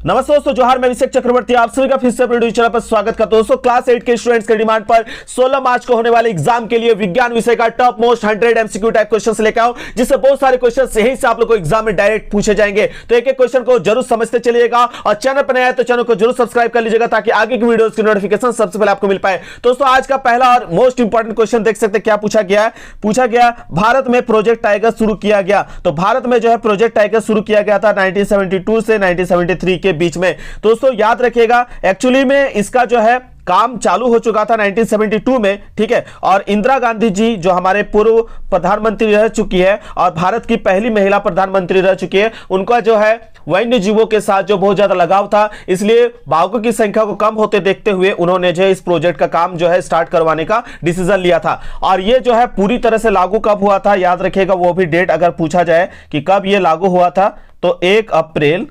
नमस्ते दोस्तों, जोहार। मैं अभिषेक चक्रवर्ती आप सभी का फिर से अपने यूट्यूब चैनल पर स्वागत करता हूं। दोस्तों, क्लास 8 के स्टूडेंट्स के डिमांड पर 16 मार्च को होने वाले एग्जाम के लिए विज्ञान विषय का top most 100 MCQ type questions लेकर आऊं, जिससे बहुत सारे क्वेश्चंस यहीं से आप लोग को एग्जाम में डायरेक्ट पूछे जाएंगे। तो एक एक क्वेश्चन को जरूर समझते चलिएगा और चैनल पर नया है तो चैनल को जरूर सब्सक्राइब कर लीजिएगा ताकि आगे की वीडियोस की नोटिफिकेशन सबसे पहले आपको मिल पाए। दोस्तों, आज का पहला और मोस्ट इंपॉर्टेंट क्वेश्चन देख सकते हैं क्या पूछा गया। भारत में प्रोजेक्ट टाइगर शुरू किया गया। तो भारत में जो है प्रोजेक्ट टाइगर शुरू किया गया था 1972 से 1973 के बीच में। दोस्तों याद रखिएगा, एक्चुअली में इसका जो है काम चालू हो चुका था 1972 में, ठीक है। और इंदिरा गांधी जी जो हमारे पूर्व प्रधानमंत्री रह चुकी है और भारत की पहली महिला प्रधानमंत्री रह चुकी है, उनका जो है वन्य जीवों के साथ जो बहुत ज्यादा लगाव था, इसलिए बाघों की संख्या को कम होते देखते हुए उन्होंने जो इस प्रोजेक्ट का काम जो है स्टार्ट करवाने का डिसीजन लिया था। और ये जो है पूरी तरह से लागू कब हुआ था, याद रखिएगा, वो भी डेट अगर पूछा जाए कि कब ये लागू हुआ था तो 1 अप्रैल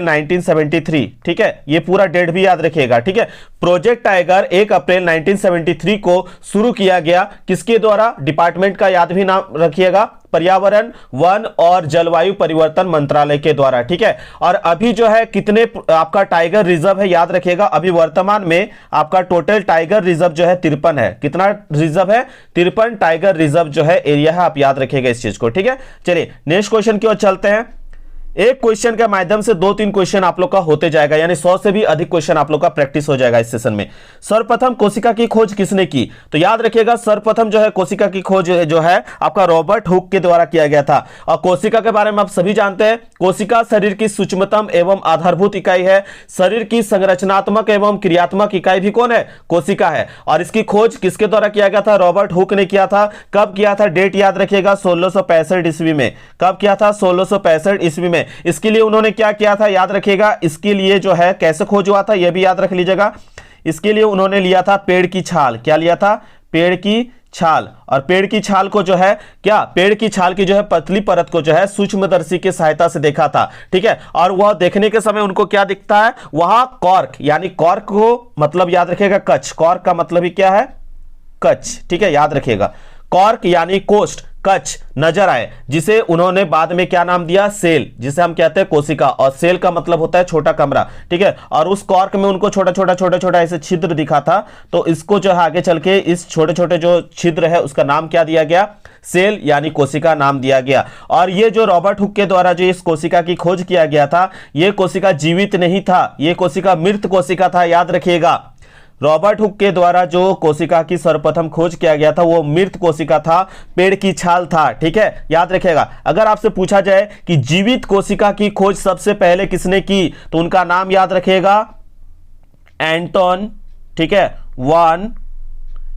1973, ठीक है। ये पूरा डेट भी याद रखिएगा, ठीक है। प्रोजेक्ट टाइगर 1 अप्रैल 1973 को शुरू किया गया। किसके द्वारा? डिपार्टमेंट का याद भी नाम रखिएगा, पर्यावरण, वन और जलवायु परिवर्तन मंत्रालय के द्वारा, ठीक है। और अभी जो है कितने आपका टाइगर रिजर्व है, याद रखिएगा, अभी वर्तमान में आपका टोटल टाइगर रिजर्व जो है 53 है। कितना रिजर्व है? 53 टाइगर रिजर्व जो है एरिया है, आप याद रखिएगा इस चीज को, ठीक है। चलिए नेक्स्ट क्वेश्चन की ओर चलते हैं। एक क्वेश्चन के माध्यम से 2-3 क्वेश्चन आप लोग का होते जाएगा, यानी 100 से भी अधिक क्वेश्चन आप लोग का प्रैक्टिस हो जाएगा इस सेशन में। सर्वप्रथम कोशिका की खोज किसने की? तो याद रखिएगा, सर्वप्रथम जो है कोशिका की खोज जो है आपका रॉबर्ट हुक के द्वारा किया गया था। और कोशिका के बारे में आप सभी जानते हैं, कोशिका शरीर की सूक्ष्मतम एवं आधारभूत इकाई है। शरीर की संरचनात्मक एवं क्रियात्मक इकाई भी कौन है? कोशिका है। और इसकी खोज किसके द्वारा किया गया था? रॉबर्ट हुक ने किया था। कब किया था? डेट याद रखिएगा, 1665 ईस्वी में। कब किया था? 1665 ईस्वी में। इसके लिए उन्होंने क्या किया था, याद रखिएगा। इसके लिए जो है कैसे खोज हुआ था यह भी याद रख लीजिएगा। इसके लिए उन्होंने लिया था पेड़ की छाल। क्या लिया था? पेड़ की छाल। और पेड़ की छाल को जो है क्या, पेड़ की छाल की जो है पतली परत को जो है सूक्ष्मदर्शी की सहायता से देखा था, ठीक है। और वह देखने के समय उनको क्या दिखता है? वहां कॉर्क, यानी कॉर्क को मतलब याद रखिएगा कच्छ। कॉर्क का मतलब ही क्या है? कच्छ, ठीक है, याद रखिएगा। कॉर्क यानी कोस्ट, कच्छ नजर आए, जिसे उन्होंने बाद में क्या नाम दिया? सेल, जिसे हम कहते हैं कोशिका। और सेल का मतलब होता है छोटा कमरा, ठीक है। और उस कॉर्क में उनको छोटा छोटा ऐसे छिद्र दिखा था, तो इसको जो है आगे चल के इस छोटे छोटे जो छिद्र है उसका नाम क्या दिया गया? सेल यानी कोशिका नाम दिया गया। और ये जो रॉबर्ट हुक के द्वारा जो इस कोशिका की खोज किया गया था, ये कोशिका जीवित नहीं था, ये कोशिका मृत कोशिका था, याद रखिएगा। रॉबर्ट हुक के द्वारा जो कोशिका की सर्वप्रथम खोज किया गया था वो मृत कोशिका था, पेड़ की छाल था, ठीक है, याद रखिएगा। अगर आपसे पूछा जाए कि जीवित कोशिका की खोज सबसे पहले किसने की, तो उनका नाम याद रखिएगा एंटोन, ठीक है,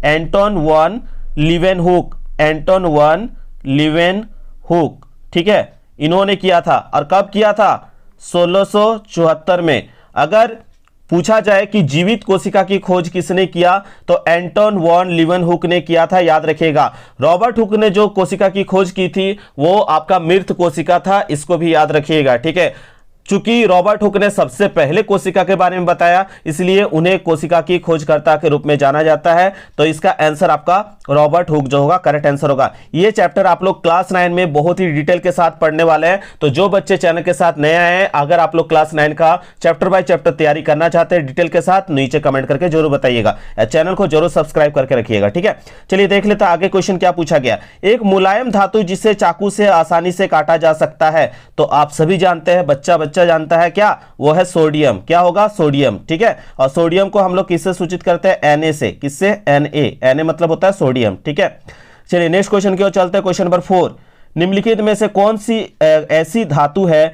Anton one Leeuwenhoek. Anton one Leeuwenhoek, ठीक है, इन्होंने किया था। और कब किया था? 1674 में। अगर पूछा जाए कि जीवित कोशिका की खोज किसने किया, तो एंटोन वॉन लीवेनहुक ने किया था, याद रखिएगा। रॉबर्ट हुक ने जो कोशिका की खोज की थी वो आपका मृत कोशिका था, इसको भी याद रखिएगा, ठीक है। चूंकि रॉबर्ट हुक ने सबसे पहले कोशिका के बारे में बताया, इसलिए उन्हें कोशिका की खोजकर्ता के रूप में जाना जाता है। तो इसका आंसर आपका रॉबर्ट हुक जो होगा करेक्ट आंसर होगा। ये चैप्टर आप लोग क्लास 9 में बहुत ही डिटेल के साथ पढ़ने वाले हैं। तो जो बच्चे चैनल के साथ नए आए हैं, अगर आप लोग क्लास 9 का चैप्टर बाय चैप्टर तैयारी करना चाहते हैं डिटेल के साथ, नीचे कमेंट करके जरूर बताइएगा। चैनल को जरूर सब्सक्राइब करके रखिएगा, ठीक है। चलिए देख लेते हैं आगे क्वेश्चन क्या पूछा गया। एक मुलायम धातु जिसे चाकू से आसानी से काटा जा सकता है, तो आप सभी जानते हैं, बच्चा जानता है क्या? वो है सोडियम। क्या होगा? सोडियम, ठीक है। और सोडियम को हम लोग किससे सूचित करते हैं? Na से। किससे? Na मतलब होता है सोडियम, ठीक है। चलिए नेक्स्ट क्वेश्चन की ओर चलते हैं। क्वेश्चन नंबर 4, निम्नलिखित में से कौन सी ऐसी धातु है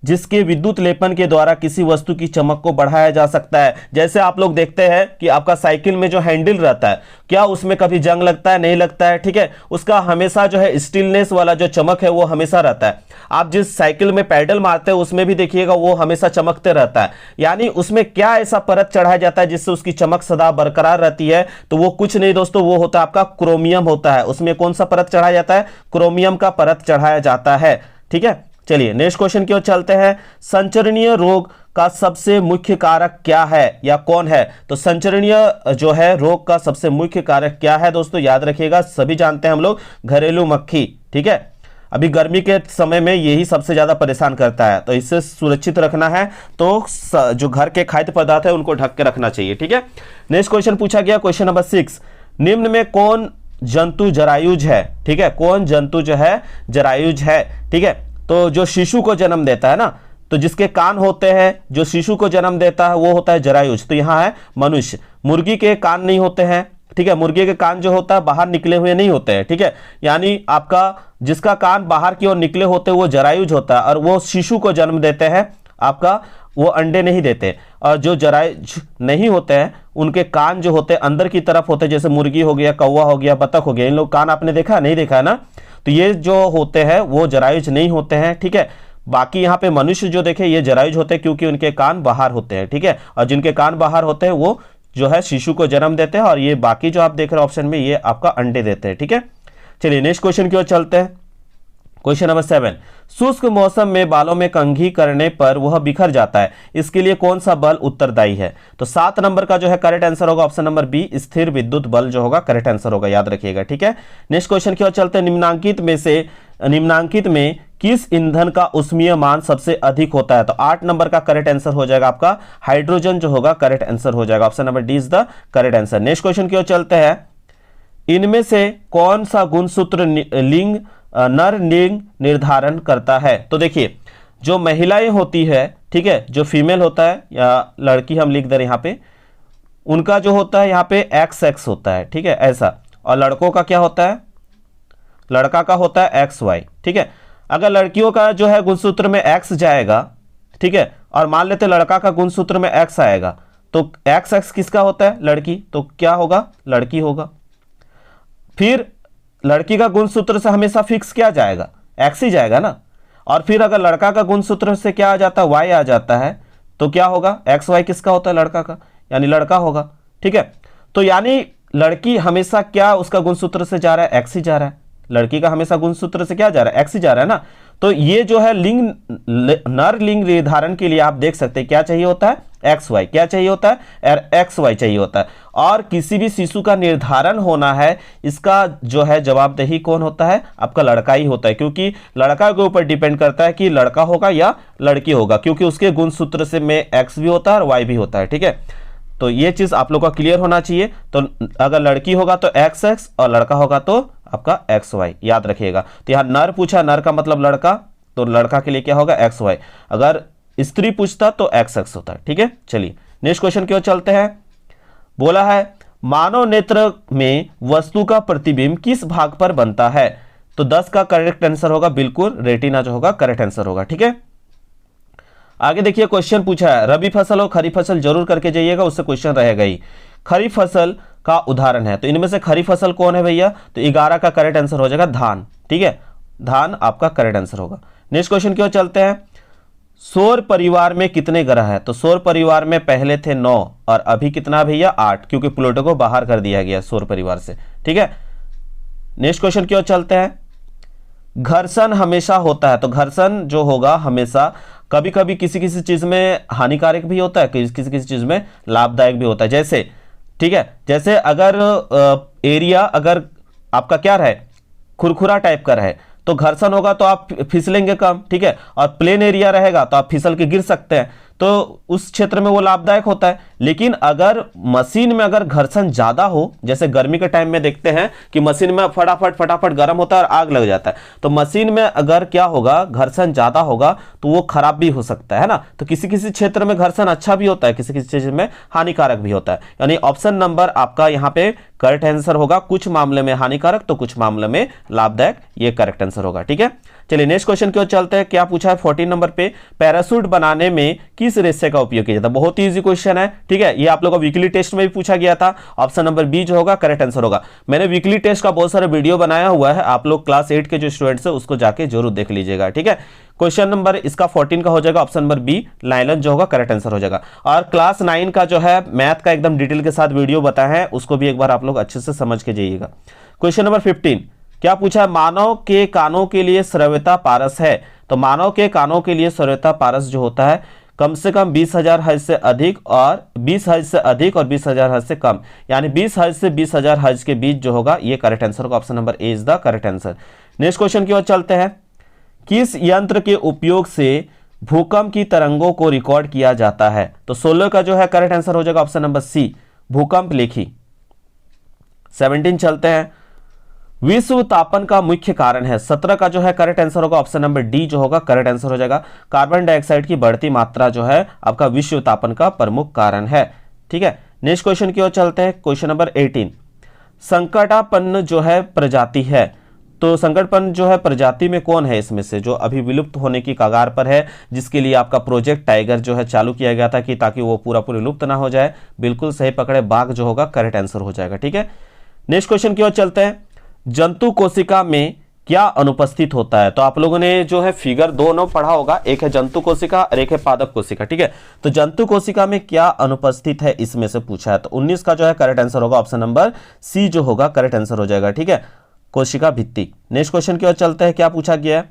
जिसके विद्युत लेपन के द्वारा किसी वस्तु की चमक को बढ़ाया जा सकता है? जैसे आप लोग देखते हैं कि आपका साइकिल में जो हैंडल रहता है, क्या उसमें कभी जंग लगता है? नहीं लगता है, ठीक है। उसका हमेशा जो है स्टीलनेस वाला जो चमक है वो हमेशा रहता है। आप जिस साइकिल में पैडल मारते हैं उसमें भी देखिएगा वो हमेशा चमकते रहता है। यानी उसमें क्या ऐसा परत चढ़ाया जाता है जिससे उसकी चमक सदा बरकरार रहती है? तो वो कुछ नहीं दोस्तों, वो होता है आपका क्रोमियम होता है। उसमें कौन सा परत चढ़ाया जाता है? क्रोमियम का परत चढ़ाया जाता है, ठीक है। चलिए नेक्स्ट क्वेश्चन की ओर चलते हैं। संचरणीय रोग का सबसे मुख्य कारक क्या है या कौन है? तो संचरणीय जो है रोग का सबसे मुख्य कारक क्या है दोस्तों? याद रखिएगा, सभी जानते हैं हम लोग, घरेलू मक्खी, ठीक है। अभी गर्मी के समय में यही सबसे ज्यादा परेशान करता है, तो इससे सुरक्षित रखना है तो जो घर के खाद्य पदार्थ है उनको ढक के रखना चाहिए। ठीक है, नेक्स्ट क्वेश्चन पूछा गया, क्वेश्चन नंबर 6, निम्न में कौन जंतु जरायुज है? ठीक है, कौन जंतु जो है जरायुज है? ठीक है, तो जो शिशु को जन्म देता है ना, तो जिसके कान होते हैं, जो शिशु को जन्म देता है वो होता है जरायुज। तो यहां है मनुष्य। मुर्गी के कान नहीं होते हैं, ठीक है, मुर्गी के कान जो होता है बाहर निकले हुए नहीं होते हैं। ठीक है, यानी आपका जिसका कान बाहर की ओर निकले होते हैं वो जरायुज होता है, और वो शिशु को जन्म देते हैं, आपका वो अंडे नहीं देते। और जो जरायुज नहीं होते हैं उनके कान जो होते हैं अंदर की तरफ होते हैं, जैसे मुर्गी हो गया, कौवा हो गया, बतख हो गया, इन लोग कान आपने देखा नहीं देखा है ना, तो ये जो होते हैं वो जरायुज नहीं होते हैं। ठीक है, बाकी यहाँ पे मनुष्य जो देखे ये जरायुज होते हैं क्योंकि उनके कान बाहर होते हैं। ठीक है, और जिनके कान बाहर होते हैं वो जो है शिशु को जन्म देते हैं, और ये बाकी जो आप देख रहे हैं ऑप्शन में ये आपका अंडे देते हैं। ठीक है, चलिए नेक्स्ट क्वेश्चन की ओर चलते हैं। क्वेश्चन नंबर 7, शुष्क मौसम में बालों में कंघी करने पर वह बिखर जाता है, इसके लिए कौन सा बल उत्तरदायी है? तो 7 नंबर का जो है करेक्ट आंसर होगा ऑप्शन नंबर बी, स्थिर विद्युत बल जो होगा करेक्ट आंसर होगा, याद रखिएगा। ठीक है, नेक्स्ट क्वेश्चन की ओर चलते हैं। निम्नांकित में किस ईंधन का ऊष्मीय मान सबसे अधिक होता है? तो 8 नंबर का करेक्ट आंसर हो जाएगा आपका हाइड्रोजन जो होगा करेक्ट आंसर हो जाएगा, option number D is the correct answer. Next question की ओर चलते हैं। इनमें से कौन सा गुणसूत्र नर लिंग निर्धारण करता है? तो देखिए जो महिलाएं होती है, ठीक है, जो फीमेल होता है या लड़की हम लिख दे रहे यहाँ पे, उनका जो होता है यहाँ पे XX होता है। ठीक है, ऐसा, और लड़कों का क्या होता है? लड़का का होता है XY। ठीक है, अगर लड़कियों का जो है गुणसूत्र में X जाएगा, ठीक है, और मान लेते लड़का का गुणसूत्र में X आएगा, तो XX किसका होता है? लड़की, तो क्या होगा? लड़की होगा। फिर लड़की का गुणसूत्र से हमेशा फिक्स क्या जाएगा? X ही जाएगा ना। और फिर अगर लड़का का गुणसूत्र से क्या आ जाता है? Y आ जाता है, तो क्या होगा? XY किसका होता है? लड़का का, यानी लड़का होगा। ठीक है, तो यानी लड़की हमेशा क्या उसका गुणसूत्र से जा रहा है? X ही जा रहा है। लड़की का हमेशा गुणसूत्र से क्या जा रहा है? X ही जा रहा है ना। तो ये जो है नर लिंग निर्धारण के लिए आप देख सकते हैं क्या चाहिए होता है? XY। क्या चाहिए होता है? XY चाहिए होता है। और किसी भी शिशु का निर्धारण होना है, इसका जो है जवाबदेही कौन होता है? आपका लड़का ही होता है, क्योंकि लड़का के ऊपर डिपेंड करता है कि लड़का होगा या लड़की होगा, क्योंकि उसके गुणसूत्र से में X भी होता है और Y भी होता है। ठीक है, तो ये चीज आप लोग का क्लियर होना चाहिए। तो अगर लड़की होगा तो XX और लड़का होगा तो आपका XY, याद रखिएगा। तो यहां नर पूछा, नर का मतलब लड़का, तो लड़का के लिए क्या होगा? XY। अगर स्त्री पूछता तो XX होता है। ठीक है, चलिए नेक्स्ट क्वेश्चन की ओर चलते हैं। बोला है मानव नेत्र में वस्तु का प्रतिबिंब किस भाग पर बनता है? तो 10 का करेक्ट आंसर होगा बिल्कुल रेटिना जो होगा करेक्ट आंसर होगा। ठीक है, आगे देखिए क्वेश्चन पूछा है रबी फसल और खरीफ फसल जरूर करके जाइएगा, उससे क्वेश्चन रहेगा ही। खरीफ फसल का उदाहरण है, तो इनमें से खरीफ फसल कौन है भैया? तो 11 का करेक्ट आंसर हो जाएगा धान। ठीक है, धान आपका करेक्ट आंसर होगा। नेक्स्ट क्वेश्चन की ओर चलते हैं। सौर परिवार में कितने ग्रह हैं? तो सौर परिवार में पहले थे 9 और अभी कितना भैया? 8, क्योंकि प्लूटो को बाहर कर दिया गया सौर परिवार से। ठीक है, नेक्स्ट क्वेश्चन की ओर चलते हैं। घर्षण हमेशा होता है, तो घर्षण जो होगा हमेशा कभी कभी किसी किसी चीज में हानिकारक भी होता है, किसी किसी चीज में लाभदायक भी होता है। जैसे, ठीक है, जैसे अगर एरिया अगर आपका क्या रहे, खुरखुरा टाइप का रहे, तो घर्षण होगा तो आप फिसलेंगे कम। ठीक है, और प्लेन एरिया रहेगा तो आप फिसल के गिर सकते हैं, तो उस क्षेत्र में वो लाभदायक होता है। लेकिन अगर मशीन में अगर घर्षण ज्यादा हो, जैसे गर्मी के टाइम में देखते हैं कि मशीन में फटाफट गर्म होता है और आग लग जाता है, तो मशीन में अगर क्या होगा, घर्षण ज्यादा होगा तो वो खराब भी हो सकता है ना। तो किसी किसी क्षेत्र में घर्षण अच्छा भी होता है, किसी किसी क्षेत्र में हानिकारक भी होता है। यानी ऑप्शन नंबर आपका यहाँ पे करेक्ट आंसर होगा, कुछ मामले में हानिकारक तो कुछ मामले में लाभदायक, ये करेक्ट आंसर होगा। ठीक है, चलिए नेक्स्ट क्वेश्चन की ओर चलते हैं। क्या पूछा है 14 नंबर पे? पैराशूट बनाने में किस रेशे का उपयोग किया जाता है? बहुत ही इजी क्वेश्चन है। ठीक है, ये आप लोगों को वीकली टेस्ट में भी पूछा गया था, ऑप्शन नंबर बी जो होगा करेक्ट आंसर होगा। मैंने वीकली टेस्ट का बहुत सारा वीडियो बनाया हुआ है, आप लोग क्लास 8 के जो स्टूडेंट्स है उसको जाके जरूर देख लीजिएगा। ठीक है, क्वेश्चन नंबर इसका 14 का हो जाएगा ऑप्शन नंबर बी, नायलॉन जो होगा करेक्ट आंसर हो जाएगा। और क्लास 9 का जो है मैथ का एकदम डिटेल के साथ वीडियो बताया है, उसको भी एक बार आप लोग अच्छे से समझ के जाइएगा। क्वेश्चन नंबर 15 क्या पूछा है? मानव के कानों के लिए श्रव्यता पारस है, तो मानव के कानों के लिए श्रव्यता पारस जो होता है कम से कम 20,000 हर्ट्ज से अधिक और 20 हर्ट्ज से अधिक और 20,000 हर्ट्ज से कम, यानी 20 हर्ट्ज से 20,000 हर्ट्ज के बीच जो होगा ये करेक्ट आंसर होगा, option number A is the correct answer. Next question की ओर चलते हैं। किस यंत्र के उपयोग से भूकंप की तरंगों को रिकॉर्ड किया जाता है? तो 16 का जो है करेक्ट आंसर हो जाएगा ऑप्शन नंबर सी, भूकंप लेखी। 17 चलते हैं। विश्व तापन का मुख्य कारण है? 17 का जो है करेक्ट आंसर होगा ऑप्शन नंबर डी जो होगा करेक्ट आंसर हो जाएगा। कार्बन डाइऑक्साइड की बढ़ती मात्रा जो है आपका विश्व तापन का प्रमुख कारण है। ठीक है, नेक्स्ट क्वेश्चन की ओर चलते हैं। क्वेश्चन नंबर 18, संकटापन्न जो है प्रजाति है, तो संकटापन्न जो है प्रजाति में कौन है इसमें से जो अभी विलुप्त होने की कगार पर है, जिसके लिए आपका प्रोजेक्ट टाइगर जो है चालू किया गया था कि ताकि वो पूरा विलुप्त ना हो जाए? बिल्कुल सही पकड़े, बाघ जो होगा करेक्ट आंसर हो जाएगा। ठीक है, नेक्स्ट क्वेश्चन की ओर चलते हैं। जंतु कोशिका में क्या अनुपस्थित होता है? तो आप लोगों ने जो है फिगर दोनों पढ़ा होगा, एक है जंतु कोशिका और एक है पादप कोशिका। ठीक है, तो जंतु कोशिका में क्या अनुपस्थित है इसमें से पूछा है, तो 19 का जो है करेक्ट आंसर होगा ऑप्शन नंबर सी जो होगा करेक्ट आंसर हो जाएगा। ठीक है, कोशिका भित्ति। नेक्स्ट क्वेश्चन की ओर चलते हैं। क्या पूछा गया है?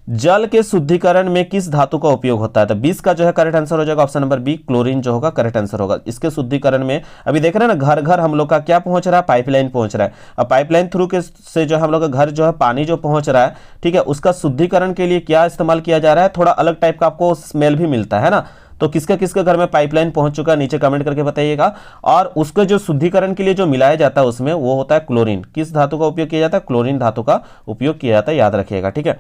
जल के शुद्धिकरण में किस धातु का उपयोग होता है? तो 20 का जो है करेक्ट आंसर हो जाएगा ऑप्शन नंबर बी, क्लोरीन जो होगा करेक्ट आंसर होगा। इसके शुद्धिकरण में अभी देख रहे हैं ना, घर घर हम लोग का क्या पहुंच रहा है? पाइपलाइन पहुंच रहा है। अब पाइपलाइन थ्रू के से जो हम लोग का घर जो है पानी जो पहुंच रहा है, ठीक है, उसका शुद्धिकरण के लिए क्या इस्तेमाल किया जा रहा है? थोड़ा अलग टाइप का आपको स्मेल भी मिलता है ना। तो किसके किसके घर में पाइपलाइन पहुंच चुका है नीचे कमेंट करके बताइएगा। और उसके जो शुद्धिकरण के लिए जो मिलाया जाता है उसमें वो होता है क्लोरीन। किस धातु का उपयोग किया जाता है? क्लोरीन धातु का उपयोग किया जाता है, याद रखिएगा। ठीक है,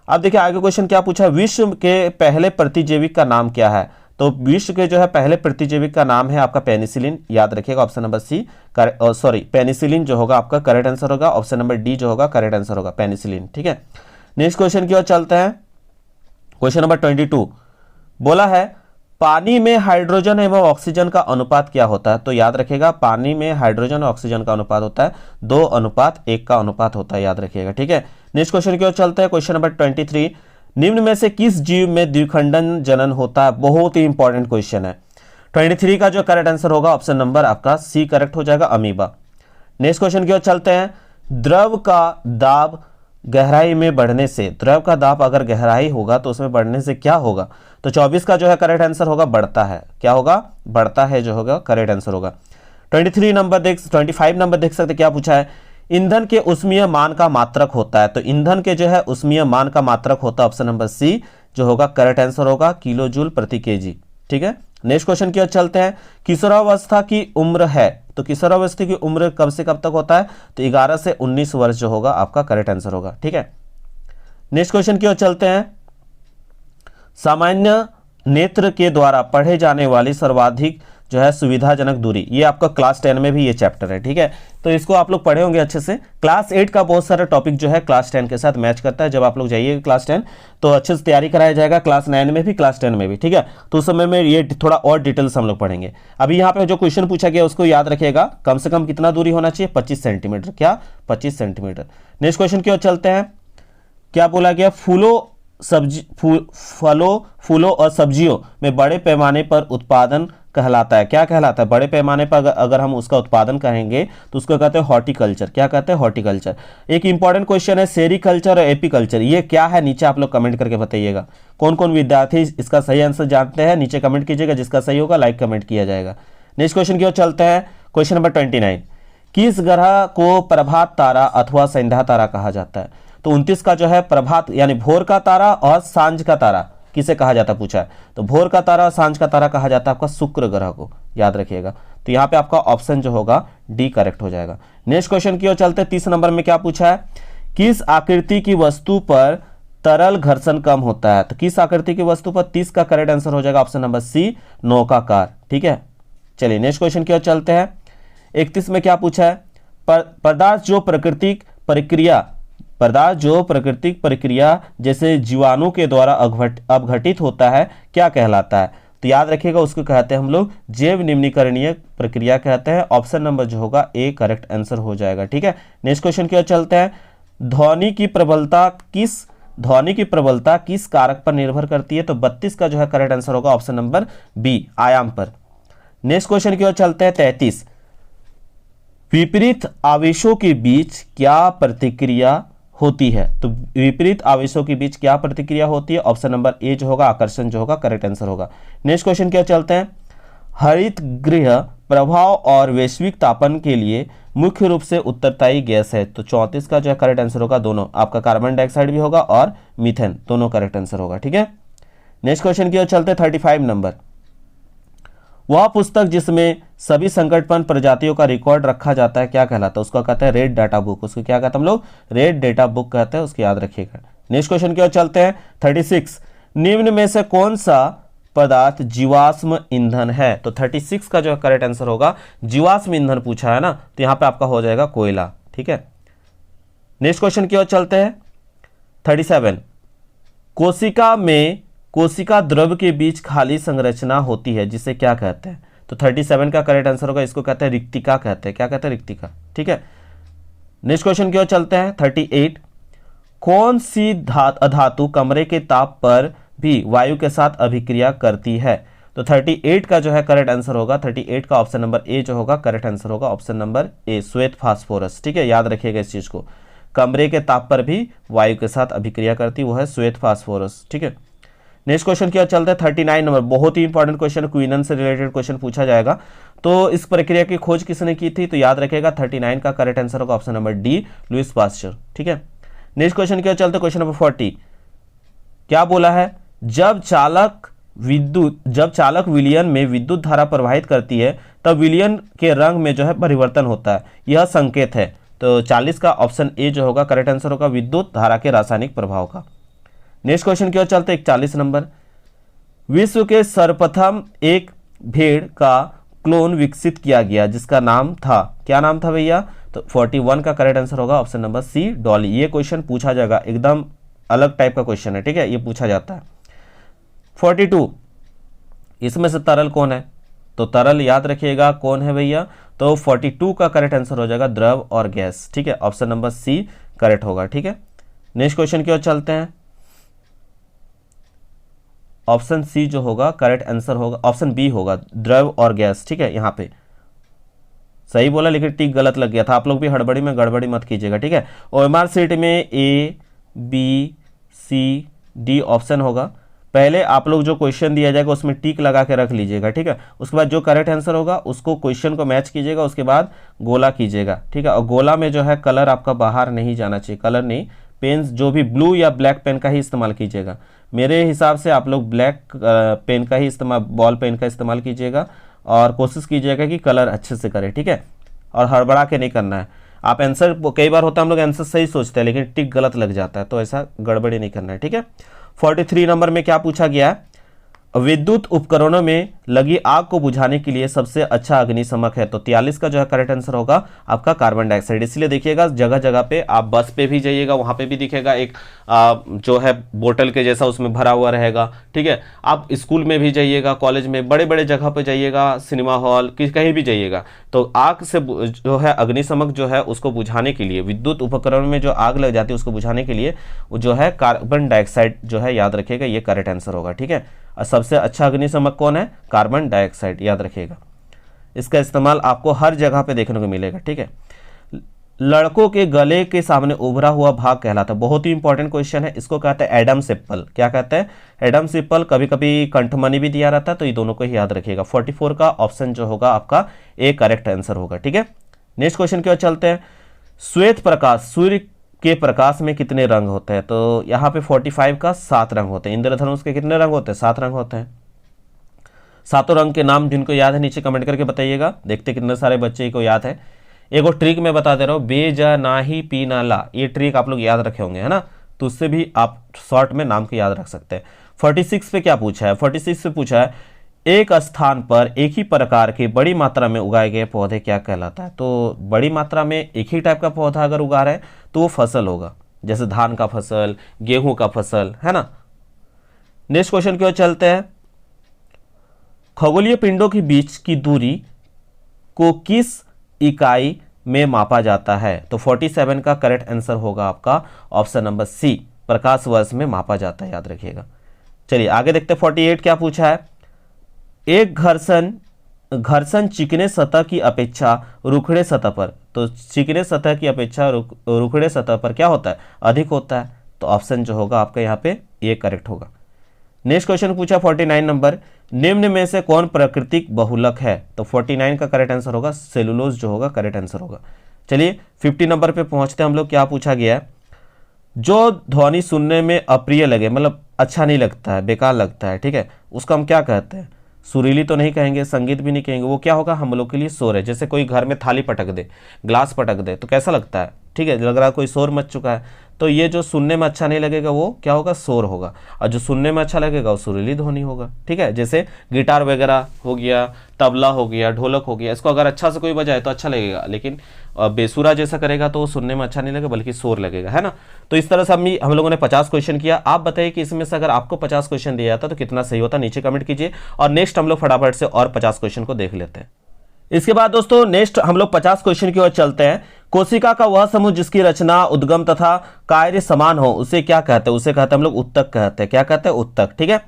अब देखिए आगे क्वेश्चन क्या पूछा है। विश्व के पहले प्रतिजैविक का नाम क्या है? तो विश्व के जो है पहले प्रतिजैविक का नाम है आपका पेनिसिलिन, याद रखिएगा option number C, sorry penicillin जो होगा आपका करेक्ट आंसर होगा, ऑप्शन नंबर डी जो होगा करेक्ट आंसर होगा, पेनिसिलिन। ठीक है, नेक्स्ट क्वेश्चन की ओर चलते हैं। क्वेश्चन नंबर 22 बोला है पानी में हाइड्रोजन एवं ऑक्सीजन का अनुपात क्या होता है? तो याद रखिएगा पानी में हाइड्रोजन और ऑक्सीजन का अनुपात होता है 2:1 का अनुपात होता है, याद रखिएगा। ठीक है, नेक्स्ट क्वेश्चन की ओर चलते हैं। क्वेश्चन नंबर 23, निम्न में से किस जीव में द्विखंडन जनन होता है? बहुत ही इंपॉर्टेंट क्वेश्चन है। 23 का जो करेक्ट आंसर होगा ऑप्शन नंबर आपका सी करेक्ट हो जाएगा, अमीबा। नेक्स्ट क्वेश्चन की ओर चलते हैं। द्रव का दाब गहराई में बढ़ने से, द्रव का दाब अगर गहराई होगा तो उसमें बढ़ने से क्या होगा? तो 24 का जो है करेक्ट आंसर होगा बढ़ता है। क्या होगा? बढ़ता है जो होगा करेक्ट आंसर होगा। 25 नंबर देख सकते क्या पूछा है। ईंधन के ऊष्मीय मान का मात्रक होता है, तो ईंधन के जो है ऊष्मीय मान का मात्रक होता है ऑप्शन नंबर सी जो होगा करेक्ट आंसर होगा, किलो जूल प्रति केजी। ठीक है, नेक्स्ट क्वेश्चन की ओर चलते हैं। किशोरावस्था की उम्र है, तो किशोरावस्था की उम्र कब से कब तक होता है? तो 11 से 19 वर्ष जो होगा आपका करेक्ट आंसर होगा। ठीक है, नेक्स्ट क्वेश्चन की ओर चलते हैं। सामान्य नेत्र के द्वारा पढ़े जाने वाली सर्वाधिक जो है सुविधाजनक दूरी, ये आपका क्लास 10 में भी ये चैप्टर है। ठीक है, तो इसको आप लोग पढ़े होंगे अच्छे से। क्लास 8 का बहुत सारा टॉपिक जो है क्लास 10 के साथ मैच करता है। जब आप लोग जाइएगा क्लास 10 तो अच्छे से तैयारी कराया जाएगा, क्लास 9 में भी क्लास 10 में भी। ठीक है, तो उस समय में ये थोड़ा और डिटेल्स हम लोग पढ़ेंगे। अभी यहाँ पे जो क्वेश्चन पूछा गया उसको याद रखिएगा, कम से कम कितना दूरी होना चाहिए? 25 सेंटीमीटर। क्या? 25 सेंटीमीटर। नेक्स्ट क्वेश्चन की ओर चलते हैं। क्या बोला गया? फलों और सब्जियों में बड़े पैमाने पर उत्पादन कहलाता है। क्या कहलाता है? बड़े पैमाने पर अगर हम उसका उत्पादन करेंगे तो उसको कहते हैं हॉर्टिकल्चर। क्या कहते हैं? हॉर्टिकल्चर। एक इंपॉर्टेंट क्वेश्चन है, सेरीकल्चर और एपीकल्चर, ये क्या है? नीचे आप लोग कमेंट करके बताइएगा। कौन कौन विद्यार्थी इसका सही आंसर जानते हैं नीचे कमेंट कीजिएगा, जिसका सही होगा लाइक कमेंट किया जाएगा। नेक्स्ट क्वेश्चन की ओर चलते हैं। क्वेश्चन नंबर 29, किस ग्रह को प्रभात तारा अथवा संध्या तारा कहा जाता है? तो 29 का जो है प्रभात यानी भोर का तारा और सांझ का तारा किसे कहा जाता है पूछा है। तो भोर का तारा और सांझ का तारा कहा जाता है आपका शुक्र ग्रह को, याद रखिएगा। तो यहाँ पे आपका ऑप्शन जो होगा डी करेक्ट हो जाएगा। नेक्स्ट क्वेश्चन की ओर चलते हैं। 30 नंबर में क्या पूछा है? किस आकृति की वस्तु पर तरल घर्षण कम होता है? तो किस आकृति की वस्तु पर? 30 का करेक्ट आंसर हो जाएगा ऑप्शन नंबर सी, नौकाकार। ठीक है, चलिए नेक्स्ट क्वेश्चन की ओर चलते हैं। 31 में क्या पूछा है? पदार्थ जो प्राकृतिक प्रक्रिया जैसे जीवाणु के द्वारा अपघटित होता है क्या कहलाता है? तो याद रखिएगा उसको कहते हैं हम लोग जैव निम्नीकरणीय प्रक्रिया कहते हैं। ऑप्शन नंबर जो होगा ए करेक्ट आंसर हो जाएगा। ठीक है, नेक्स्ट क्वेश्चन की ओर चलते हैं। ध्वनि की प्रबलता किस कारक पर निर्भर करती है? तो 32 का जो है करेक्ट आंसर होगा ऑप्शन नंबर बी, आयाम पर। नेक्स्ट क्वेश्चन की ओर चलते हैं। 33, विपरीत आवेशों के बीच क्या प्रतिक्रिया होती है? तो विपरीत आवेशों के बीच क्या प्रतिक्रिया होती है? ऑप्शन नंबर ए जो होगा आकर्षण जो होगा करेक्ट आंसर होगा। नेक्स्ट क्वेश्चन क्या चलते हैं। हरित गृह प्रभाव और वैश्विक तापन के लिए मुख्य रूप से उत्तरदायी गैस है। तो 34 का जो है करेक्ट आंसर होगा दोनों, आपका कार्बन डाइऑक्साइड भी होगा और मीथेन, दोनों करेक्ट आंसर होगा। ठीक है, नेक्स्ट क्वेश्चन की ओर चलते 35 नंबर। वह पुस्तक जिसमें सभी संकटपन प्रजातियों का रिकॉर्ड रखा जाता है क्या कहलाता है? उसको कहते हैं रेड डाटा बुक। उसको क्या कहते हैं हम लोग? रेड डाटा बुक कहते हैं, उसको याद रखिएगा। नेक्स्ट क्वेश्चन की ओर चलते हैं 36। निम्न में से कौन सा पदार्थ जीवाश्म ईंधन है? तो 36 का जो करेक्ट आंसर होगा जीवाश्म ईंधन पूछा है ना, तो यहां पे आपका हो जाएगा कोयला। ठीक है, नेक्स्ट क्वेश्चन की ओर चलते हैं 37। कोशिका में कोशिका द्रव के बीच खाली संरचना होती है जिसे क्या कहते हैं? तो 37 का करेक्ट आंसर होगा, इसको कहते हैं रिक्तिका कहते हैं। क्या कहते हैं? रिक्तिका। ठीक है, नेक्स्ट क्वेश्चन की ओर चलते हैं 38। कौन सी अधातु कमरे के ताप पर भी वायु के साथ अभिक्रिया करती है? तो 38 का जो है करेक्ट आंसर होगा, 38 का ऑप्शन नंबर ए जो होगा करेक्ट आंसर होगा, ऑप्शन नंबर ए, श्वेत फास्फोरस। ठीक है, याद रखिएगा इस चीज को, कमरे के ताप पर भी वायु के साथ अभिक्रिया करती वो है श्वेत फास्फोरस। ठीक है, नेक्स्ट क्वेश्चन की ओर चलते हैं 39 नंबर। बहुत ही इंपॉर्टेंट क्वेश्चन, क्वीनन से रिलेटेड क्वेश्चन पूछा जाएगा। तो इस प्रक्रिया की खोज किसने की थी? तो याद रखिएगा 39 का करेक्ट आंसर होगा option number D, Lewis pasture. ठीक है, नेक्स्ट क्वेश्चन की ओर चलते हैं क्वेश्चन नंबर 40। क्या बोला है? जब चालक विलयन में विद्युत धारा प्रवाहित करती है तब विलयन के रंग में जो है परिवर्तन होता है, यह संकेत है। तो 40 का ऑप्शन ए जो होगा करेक्ट आंसर होगा विद्युत धारा के रासायनिक प्रभाव का। नेक्स्ट क्वेश्चन की ओर चलते हैं 41 नंबर। विश्व के सर्वप्रथम एक भेड़ का क्लोन विकसित किया गया जिसका नाम था, क्या नाम था भैया? तो 41 का करेक्ट आंसर होगा ऑप्शन नंबर सी, डॉली। ये क्वेश्चन पूछा जाएगा, एकदम अलग टाइप का क्वेश्चन है। ठीक है, ये पूछा जाता है। 42, इसमें से तरल कौन है? तो तरल याद रखिएगा कौन है भैया? तो 42 का करेक्ट आंसर हो जाएगा द्रव और गैस। ठीक है, ऑप्शन नंबर सी करेक्ट होगा। ठीक है, नेक्स्ट क्वेश्चन की ओर चलते हैं। ऑप्शन सी जो होगा करेक्ट आंसर होगा, ऑप्शन बी होगा द्रव और गैस। ठीक है, यहां पे सही बोला लेकिन टिक गलत लग गया था। आप लोग भी हड़बड़ी में गड़बड़ी मत कीजिएगा। ठीक है, ओएमआर सीट में A B C D option होगा। पहले आप लोग जो क्वेश्चन दिया जाएगा उसमें टिक लगा के रख लीजिएगा। ठीक है, उसके बाद जो करेक्ट आंसर होगा उसको क्वेश्चन को मैच कीजिएगा, उसके बाद गोला कीजिएगा। ठीक है, और गोला में जो है कलर आपका बाहर नहीं जाना चाहिए, कलर नहीं, पेन जो भी ब्लू या ब्लैक पेन का ही इस्तेमाल कीजिएगा। मेरे हिसाब से आप लोग ब्लैक पेन का ही इस्तेमाल, बॉल पेन का इस्तेमाल कीजिएगा और कोशिश कीजिएगा कि कलर अच्छे से करें। ठीक है, और हड़बड़ा के नहीं करना है। आप आंसर, कई बार होता है हम लोग आंसर सही सोचते हैं लेकिन टिक गलत लग जाता है, तो ऐसा गड़बड़ी नहीं करना है। ठीक है, 43 नंबर में क्या पूछा गया है? विद्युत उपकरणों में लगी आग को बुझाने के लिए सबसे अच्छा अग्निशमक है। तो 43 का जो है करेक्ट आंसर होगा आपका कार्बन डाइऑक्साइड। इसलिए देखिएगा जगह जगह पे, आप बस पे भी जाइएगा वहां पे भी दिखेगा एक जो है बोतल के जैसा उसमें भरा हुआ रहेगा। ठीक है, आप स्कूल में भी जाइएगा, कॉलेज में, बड़े बड़े जगह पे जाइएगा, सिनेमा हॉल कहीं भी जाइएगा, तो आग से जो है अग्निशमक जो है उसको बुझाने के लिए, विद्युत उपकरण में जो आग लग जाती है उसको बुझाने के लिए वो जो है कार्बन डाइऑक्साइड जो है, याद रखिएगा ये करेक्ट आंसर होगा। ठीक है, और सबसे अच्छा अग्निशमक कौन है? कार्बन डाइऑक्साइड, याद रखिएगा। इसका इस्तेमाल आपको हर जगह पे देखने को मिलेगा। ठीक है, लड़कों के गले के सामने उभरा हुआ भाग कहलाता है। बहुत ही इंपॉर्टेंट क्वेश्चन है, इसको कहते हैं एडम्स एप्पल। क्या कहते हैं? Adam's apple. कभी कभी कंठमणि भी दिया रहता है, तो ये दोनों को ही याद रखिएगा। 44 का ऑप्शन जो होगा आपका ए करेक्ट आंसर होगा। ठीक है, नेक्स्ट क्वेश्चन की ओर चलते हैं। श्वेत प्रकाश, सूर्य के प्रकाश में कितने रंग होते हैं? तो यहाँ पे 45 का 7 रंग होते हैं। इंद्रधनुष के कितने रंग होते हैं? 7 रंग होते हैं। सातों रंग के नाम जिनको याद है नीचे कमेंट करके बताइएगा, देखते कितने सारे बच्चे को याद है। एक और ट्रिक मैं बता दे रहा हूँ, बे जा ना ही पी ना ला, ये ट्रिक आप लोग याद रखे होंगे, है ना? तो उससे भी आप शॉर्ट में नाम को याद रख सकते हैं। 46 पे क्या पूछा है? 46 पे पूछा है एक स्थान पर एक ही प्रकार के बड़ी मात्रा में उगाए गए पौधे क्या कहलाता है? तो बड़ी मात्रा में एक ही टाइप का पौधा अगर उगा रहे हैं तो वो फसल होगा, जैसे धान का फसल, गेहूं का फसल, है ना? नेक्स्ट क्वेश्चन की ओर चलते हैं। खगोलीय पिंडों के बीच की दूरी को किस इकाई में मापा जाता है? तो 47 का करेक्ट आंसर होगा आपका ऑप्शन नंबर सी, प्रकाश वर्ष में मापा जाता है, याद रखिएगा। चलिए आगे देखते हैं। 48 क्या पूछा है? एक घर्षण चिकने सतह की अपेक्षा रुखड़े सतह पर, तो चिकने सतह की अपेक्षा रुखड़े सतह पर क्या होता है? अधिक होता है। तो ऑप्शन जो होगा आपका यहाँ पे ये करेक्ट होगा। नेक्स्ट क्वेश्चन पूछा 49 नंबर, निम्न में से कौन प्राकृतिक बहुलक है? तो 49 का करेक्ट आंसर होगा सेलुलोज जो होगा करेक्ट आंसर होगा। चलिए 50 नंबर पे पहुंचते हैं हम लोग। क्या पूछा गया है? जो ध्वनि सुनने में अप्रिय लगे, मतलब अच्छा नहीं लगता है, बेकार लगता है, ठीक है, उसको हम क्या कहते हैं? सुरीली तो नहीं कहेंगे, संगीत भी नहीं कहेंगे, वो क्या होगा हम लोग के लिए शोर है। जैसे कोई घर में थाली पटक दे, ग्लास पटक दे, तो कैसा लगता है? ठीक है, लग रहा है कोई शोर मच चुका है। तो ये जो सुनने में अच्छा नहीं लगेगा वो क्या होगा? शोर होगा। और जो सुनने में अच्छा लगेगा वो सुरीली ध्वनि होगा। ठीक है, जैसे गिटार वगैरह हो गया, तबला हो गया, ढोलक हो गया, इसको अगर अच्छा से कोई बजाए तो अच्छा लगेगा, लेकिन बेसुरा जैसा करेगा तो सुनने में अच्छा नहीं लगेगा बल्कि शोर लगेगा, है ना। तो इस तरह से हम लोगों ने 50 क्वेश्चन किया। आप बताइए कि इसमें से अगर आपको 50 क्वेश्चन दिया जाता तो कितना सही होता, नीचे कमेंट कीजिए। और नेक्स्ट हम लोग फटाफट से और 50 क्वेश्चन को देख लेते हैं। इसके बाद दोस्तों नेक्स्ट हम लोग 50 क्वेश्चन की ओर चलते हैं। कोशिका का वह समूह जिसकी रचना, उद्गम तथा कार्य समान हो उसे क्या कहते हैं? उसे कहते हैं हम लोग उत्तक कहते हैं। क्या कहते हैं? उत्तक। ठीक है,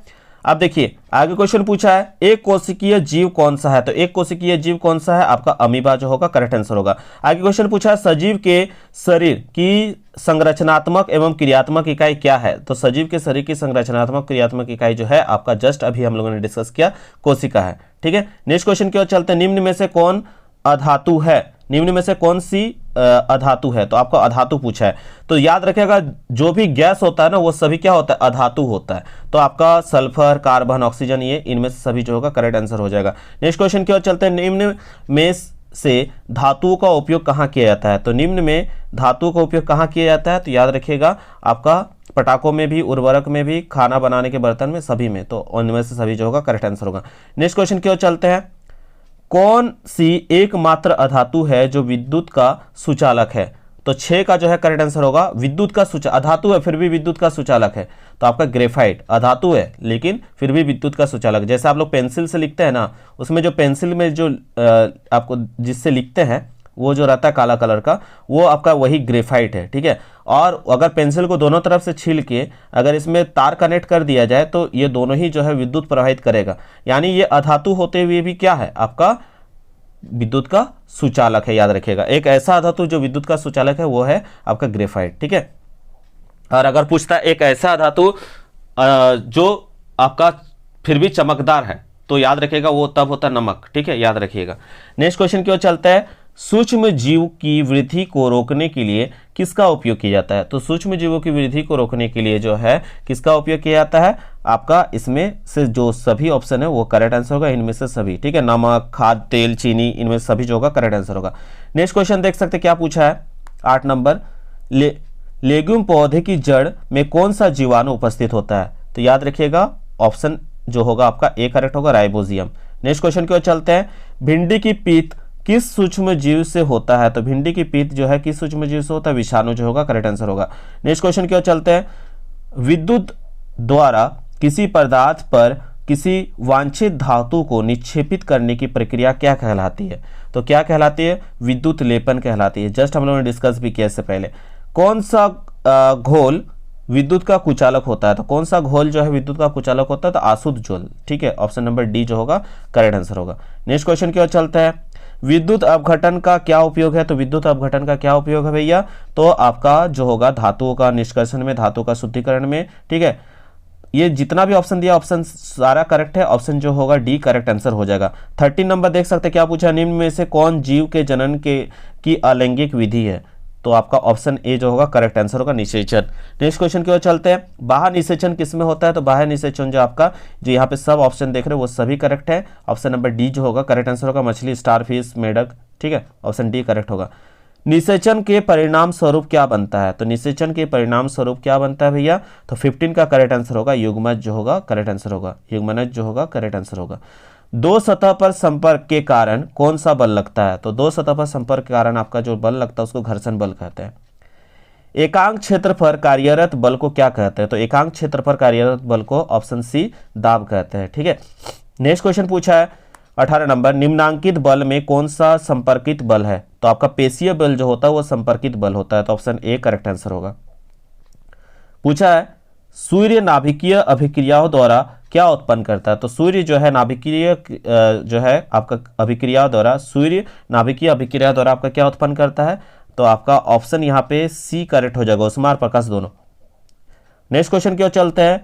अब देखिए आगे क्वेश्चन पूछा है, एक कोशिकीय जीव कौन सा है? तो एक कोशिकीय जीव कौन सा है? आपका अमीबा जो होगा करेक्ट आंसर होगा। आगे क्वेश्चन पूछा है, सजीव के शरीर की संरचनात्मक एवं क्रियात्मक इकाई क्या है? तो सजीव के शरीर की संरचनात्मक क्रियात्मक इकाई जो है आपका जस्ट अभी हम लोगों ने डिस्कस किया कोशिका है। ठीक है, नेक्स्ट क्वेश्चन की ओर चलते हैं। निम्न में से कौन अधातु है? निम्न में से कौन सी अधातु है? तो आपको अधातु पूछा है, तो याद रखिएगा जो भी गैस होता है ना वो सभी क्या होता है? अधातु होता है। तो आपका सल्फर, कार्बन, ऑक्सीजन, ये इनमें से सभी जो होगा करेक्ट आंसर हो जाएगा। नेक्स्ट क्वेश्चन की ओर चलते हैं। निम्न में से धातुओं का उपयोग कहाँ किया जाता है? तो निम्न में धातुओं का उपयोग कहाँ किया जाता है? तो याद रखिएगा आपका पटाखों में भी, उर्वरक में भी, खाना बनाने के बर्तन में, सभी में। तो उनमें से सभी जो होगा करेक्ट आंसर होगा। नेक्स्ट क्वेश्चन की ओर चलते हैं। कौन सी एकमात्र अधातु है जो विद्युत का सुचालक है? तो 6 का जो है करेक्ट आंसर होगा विद्युत का अधातु है फिर भी विद्युत का सुचालक है, तो आपका ग्रेफाइट। अधातु है लेकिन फिर भी विद्युत का सुचालक। जैसे आप लोग पेंसिल से लिखते हैं ना, उसमें जो पेंसिल में जो आपको जिससे लिखते हैं वो जो रहता है काला कलर का, वो आपका वही ग्रेफाइट है। ठीक है, और अगर पेंसिल को दोनों तरफ से छील के अगर इसमें तार कनेक्ट कर दिया जाए तो ये दोनों ही जो है विद्युत प्रवाहित करेगा। यानी ये अधातु होते हुए भी क्या है? आपका विद्युत का सुचालक है। याद रखिएगा एक ऐसा धातु जो विद्युत का सुचालक है वो है आपका ग्रेफाइट। ठीक है, और अगर पूछता है एक ऐसा धातु जो आपका फिर भी चमकदार है तो याद रखिएगा वो तब होता है नमक। ठीक है, याद रखिएगा। नेक्स्ट क्वेश्चन की ओर चलता है। सूक्ष्म जीव की वृद्धि को रोकने के लिए किसका उपयोग किया जाता है? तो सूक्ष्म जीवों की वृद्धि को रोकने के लिए जो है किसका उपयोग किया जाता है? आपका इसमें से जो सभी ऑप्शन है वो करेक्ट आंसर होगा, इनमें से सभी। ठीक है, नमक, खाद्य तेल, चीनी, इनमें सभी जो होगा करेक्ट आंसर होगा। नेक्स्ट क्वेश्चन देख सकते क्या पूछा है 8 नंबर, लेग्यूम पौधे की जड़ में कौन सा जीवाणु उपस्थित होता है? तो याद रखिएगा ऑप्शन जो होगा आपका ए करेक्ट होगा, राइबोजियम। नेक्स्ट क्वेश्चन की ओर चलते हैं। भिंडी की पीत किस सूक्ष्म जीव से होता है? तो भिंडी की पीत जो है किस सूक्ष्म जीव से होता है? विषाणु जो होगा करेक्ट आंसर होगा। नेक्स्ट क्वेश्चन की ओर चलते हैं। विद्युत द्वारा किसी पदार्थ पर किसी वांछित धातु को निक्षेपित करने की प्रक्रिया क्या कहलाती है? तो क्या कहलाती है? विद्युत लेपन कहलाती है। जस्ट हम लोगों ने डिस्कस भी किया इससे पहले। कौन सा घोल विद्युत का कुचालक होता है? तो कौन सा घोल जो है विद्युत का कुचालक होता है? तो आसुत जल। ठीक है, ऑप्शन नंबर डी जो होगा करेक्ट आंसर होगा। नेक्स्ट क्वेश्चन की ओर चलते हैं। विद्युत अपघटन का क्या उपयोग है? तो विद्युत अपघटन का क्या उपयोग है भैया? तो आपका जो होगा धातुओं का निष्कर्षण में, धातु का शुद्धिकरण में। ठीक है, ये जितना भी ऑप्शन दिया ऑप्शन सारा करेक्ट है, ऑप्शन जो होगा डी करेक्ट आंसर हो जाएगा। 13 नंबर देख सकते क्या पूछा, निम्न में से कौन जीव के जनन की अलैंगिक विधि है? तो आपका ऑप्शन ए जो होगा करेक्ट आंसर होगा, निषेचन। नेक्स्ट क्वेश्चन की ओर चलते हैं। बाह्य निषेचन किसमें होता है? तो बाह्य निषेचन जो आपका जो यहाँ पे सब ऑप्शन देख रहे हैं वो सभी करेक्ट है। ऑप्शन नंबर डी जो होगा करेक्ट आंसर होगा, मछली, स्टारफिश, मेढक। ठीक है, ऑप्शन डी करेक्ट होगा। निषेचन के परिणाम स्वरूप क्या बनता है? तो निषेचन के परिणाम स्वरूप क्या बनता है भैया? तो 15 का करेक्ट आंसर होगा, युग्मज जो होगा करेक्ट आंसर होगा, युग्मनज जो होगा करेक्ट आंसर होगा। दो सतह पर संपर्क के कारण कौन सा बल लगता है? तो दो सतह पर संपर्क के कारण आपका जो बल लगता है उसको घर्षण बल कहते हैं। एकांक क्षेत्र पर कार्यरत बल को क्या कहते हैं? तो एकांक क्षेत्र पर कार्यरत बल को ऑप्शन सी दाब कहते हैं। ठीक है, नेक्स्ट क्वेश्चन पूछा है 18 नंबर, निम्नांकित बल में कौन सा संपर्कित बल है? तो आपका पेशीय बल जो होता है वो संपर्कित बल होता है, तो ऑप्शन ए करेक्ट आंसर होगा। पूछा है सूर्य नाभिकीय अभिक्रियाओं द्वारा क्या उत्पन्न करता है? तो सूर्य जो है नाभिकीय जो है आपका अभिक्रिया द्वारा, सूर्य नाभिकीय अभिक्रिया द्वारा आपका क्या उत्पन्न करता है? तो आपका ऑप्शन यहाँ पे सी करेक्ट हो जाएगा, उष्मा और प्रकाश दोनों। नेक्स्ट क्वेश्चन की ओर चलते हैं।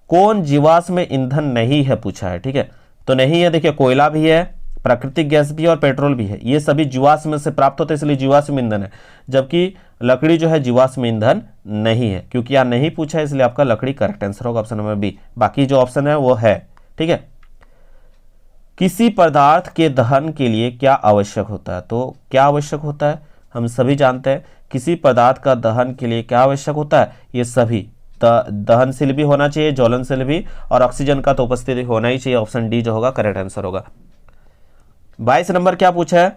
कौन जीवाश्म ईंधन नहीं है पूछा है, ठीक है। तो नहीं है, देखिए कोयला भी है, प्राकृतिक गैस भी है और पेट्रोल भी है, ये सभी जीवाश्म से प्राप्त होते हैं, इसलिए जीवाश्म ईंधन है। जबकि लकड़ी जो है जीवाश्म ईंधन नहीं है, क्योंकि यहाँ नहीं पूछा है इसलिए आपका लकड़ी करेक्ट आंसर होगा ऑप्शन नंबर बी। बाकी जो ऑप्शन है वो है, ठीक है। किसी पदार्थ के दहन के लिए क्या आवश्यक होता है, तो क्या आवश्यक होता है हम सभी जानते हैं। किसी पदार्थ का दहन के लिए क्या आवश्यक होता है, ये सभी दहनशील भी होना चाहिए, ज्वलनशील भी, और ऑक्सीजन का तो उपस्थिति होना ही चाहिए। ऑप्शन डी जो होगा करेक्ट आंसर होगा। 22 नंबर क्या पूछा है,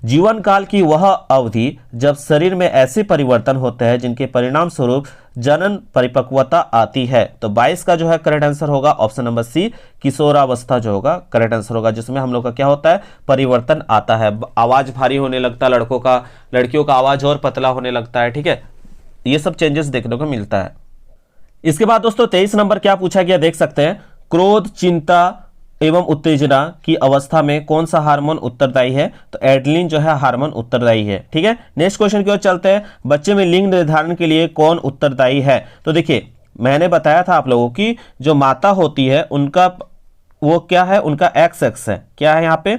जीवन काल की वह अवधि जब शरीर में ऐसे परिवर्तन होते हैं जिनके परिणाम स्वरूप जनन परिपक्वता आती है। तो 22 का जो है करेक्ट आंसर होगा ऑप्शन नंबर सी, किशोरावस्था जो होगा करेक्ट आंसर होगा, जिसमें हम लोग का क्या होता है, परिवर्तन आता है। आवाज भारी होने लगता है लड़कों का, लड़कियों का आवाज और पतला होने लगता है, ठीक है। ये सब चेंजेस देखने को मिलता है। इसके बाद दोस्तों 23 नंबर क्या पूछा गया देख सकते हैं, क्रोध, चिंता एवं उत्तेजना की अवस्था में कौन सा हार्मोन उत्तरदायी है, तो एड्रेनलिन जो है हार्मोन उत्तरदायी है, ठीक है। नेक्स्ट क्वेश्चन की ओर चलते हैं, बच्चे में लिंग निर्धारण के लिए कौन उत्तरदायी है। तो देखिए मैंने बताया था आप लोगों की जो माता होती है उनका वो क्या है, उनका XX है, क्या है यहाँ पे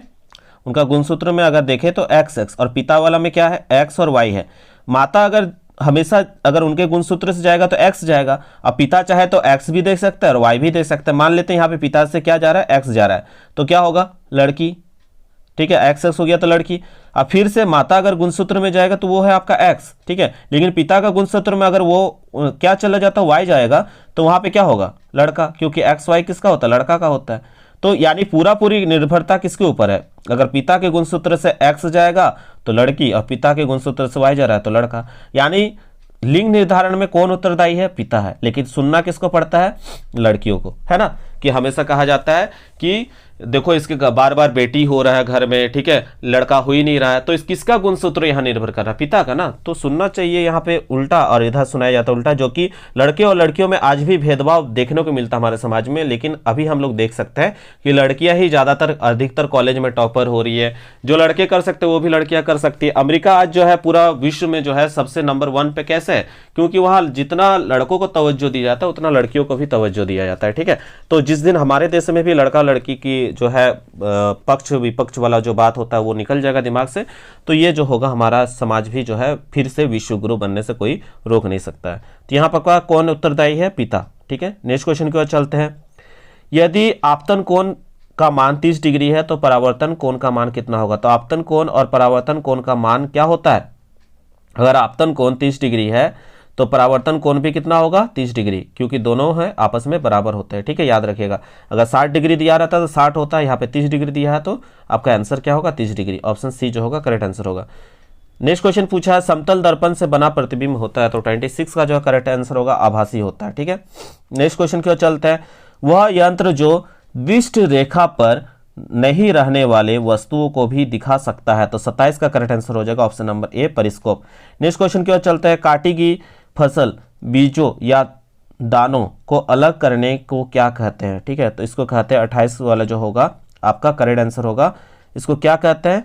उनका गुणसूत्र में अगर देखें तो XX, और पिता वाला में क्या है X और Y है। माता अगर हमेशा अगर उनके गुणसूत्र से जाएगा तो X जाएगा, अब पिता चाहे तो X भी दे सकता है और Y भी दे सकता है। मान लेते हैं यहाँ पे पिता से क्या जा रहा है, X जा रहा है, तो क्या होगा, लड़की, ठीक है, XX हो गया तो लड़की। अब फिर से माता अगर गुणसूत्र में जाएगा तो वो है आपका X, ठीक है, लेकिन पिता का गुणसूत्र में अगर वो क्या चला जाता है, Y जाएगा, तो वहां पे क्या होगा, लड़का, क्योंकि XY किसका होता है, लड़का का होता है। तो यानी पूरी निर्भरता किसके ऊपर है, अगर पिता के गुणसूत्र से X जाएगा तो लड़की, और पिता के गुणसूत्र से Y जा रहा है तो लड़का। यानी लिंग निर्धारण में कौन उत्तरदायी है, पिता है, लेकिन सुनना किसको पड़ता है, लड़कियों को, है ना। कि हमेशा कहा जाता है कि देखो इसके बार बार बेटी हो रहा है घर में, ठीक है, लड़का हो ही नहीं रहा है, तो इस किसका गुणसूत्र यहाँ निर्भर कर रहा है, पिता का ना। तो सुनना चाहिए यहाँ पे उल्टा, और इधर सुनाया जाता है उल्टा, जो कि लड़के और लड़कियों में आज भी भेदभाव देखने को मिलता है हमारे समाज में। लेकिन अभी हम लोग देख सकते हैं कि लड़कियां ही ज्यादातर अधिकतर कॉलेज में टॉपर हो रही है, जो लड़के कर सकते हैं वो भी लड़कियां कर सकती है। अमेरिका आज जो है पूरा विश्व में जो है सबसे नंबर 1 पे कैसे है, क्योंकि वहां जितना लड़कों को तवज्जो दी जाता है उतना लड़कियों को भी तवज्जो दिया जाता है, ठीक है। तो जिस दिन हमारे देश में भी लड़का लड़की की जो है पक्ष विपक्ष वाला जो बात होता है वो निकल जाएगा दिमाग से, तो ये जो होगा हमारा समाज भी जो है फिर से विश्व गुरु बनने से कोई रोक नहीं सकता है। तो यहाँ पर कौन उत्तरदायी है, पिता, ठीक है। नेक्स्ट क्वेश्चन की ओर चलते हैं, यदि आपतन कोण का मान 30 डिग्री है तो परावर्तन कोण का मान कितना होगा। तो आपतन कोण और परावर्तन कोण का मान क्या होता है, अगर आपतन कोण 30 डिग्री है तो परावर्तन कोण भी कितना होगा, 30 डिग्री, क्योंकि दोनों है आपस में बराबर होते हैं, ठीक है, याद रखिएगा। अगर 60 डिग्री दिया रहता है तो 60 होता है, यहाँ पे 30 डिग्री दिया है तो आपका आंसर क्या होगा, 30 डिग्री। ऑप्शन सी जो होगा करेक्ट आंसर होगा। नेक्स्ट क्वेश्चन पूछा है, समतल दर्पण से बना प्रतिबिंब होता है, तो 26 का जो करेक्ट आंसर होगा आभासी होता है, ठीक है। नेक्स्ट क्वेश्चन की ओर चलते हैं, वह यंत्र जो दिष्ट रेखा पर नहीं रहने वाले वस्तुओं को भी दिखा सकता है, तो 27 का करेक्ट आंसर हो जाएगा option number A, periscope. Next question की ओर चलते हैं, काटी की फसल बीजों या दानों को अलग करने को क्या कहते हैं, ठीक है, तो इसको कहते हैं 28 वाला जो होगा आपका करेक्ट आंसर होगा। इसको क्या कहते हैं,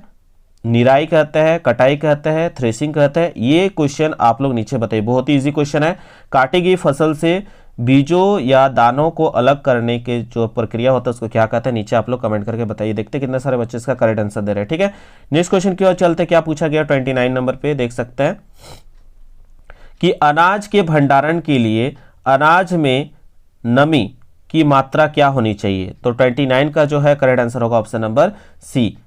निराई कहते हैं, कटाई कहते हैं, थ्रेसिंग कहते हैं। ये क्वेश्चन आप लोग नीचे बताइए, बहुत ही इजी क्वेश्चन है। काटी गई फसल से बीजों या दानों को अलग करने के जो प्रक्रिया होता है उसको क्या कहते हैं, नीचे आप लोग कमेंट करके बताइए। देखते हैं कितने सारे बच्चे इसका करेक्ट आंसर दे रहे हैं, ठीक है। नेक्स्ट क्वेश्चन की ओर चलते, क्या पूछा गया 29 नंबर पे देख सकते हैं कि अनाज के भंडारण के लिए अनाज में नमी की मात्रा क्या होनी चाहिए, तो 29 का जो है करेक्ट आंसर होगा ऑप्शन नंबर सी,